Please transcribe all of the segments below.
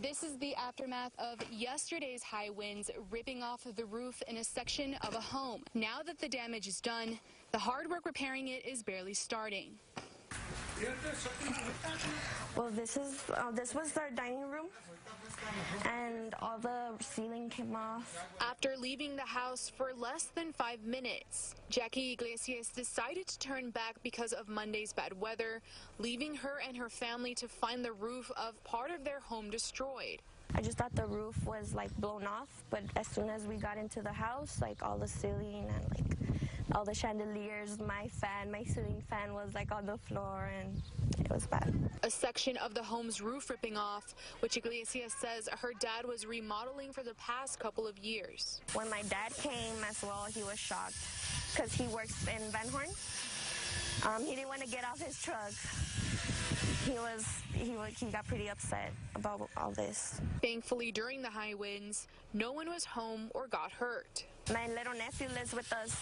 This is the aftermath of yesterday's high winds ripping off the roof in a section of a home. Now that the damage is done, the hard work repairing it is barely starting. Well, this was our dining room, and all the ceiling came off. After leaving the house for less than 5 minutes, Jackie Iglesias decided to turn back because of Monday's bad weather, leaving her and her family to find the roof of part of their home destroyed. I just thought the roof was like blown off, but as soon as we got into the house, like all the ceiling and like all the chandeliers, my ceiling fan was like on the floor, and it was bad. A section of the home's roof ripping off, which Iglesias says her dad was remodeling for the past couple of years. When my dad came as well, he was shocked because he works in Van Horn. He didn't want to get off his truck. He got pretty upset about all this. Thankfully, during the high winds, no one was home or got hurt. My little nephew lives with us,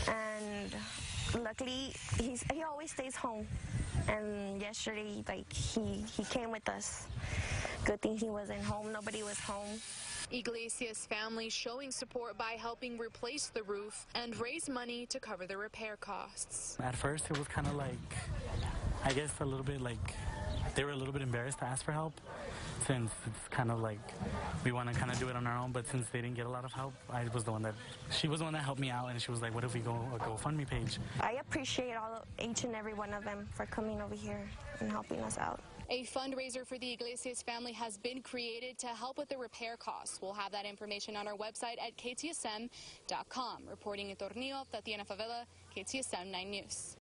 and luckily he always stays home. And yesterday, like he came with us. Good thing he wasn't home. Nobody was home. Iglesias' family showing support by helping replace the roof and raise money to cover the repair costs. At first, it was kind of like, I guess a little bit like they were a little bit embarrassed to ask for help, since it's kind of like we want to kind of do it on our own. But since they didn't get a lot of help, she was the one that helped me out, and she was like, what if we go a GoFundMe page? I appreciate each and every one of them for coming over here and helping us out. A fundraiser for the Iglesias family has been created to help with the repair costs. We'll have that information on our website at ktsm.com. Reporting in Tornillo, Tatiana Favela, KTSM 9 News.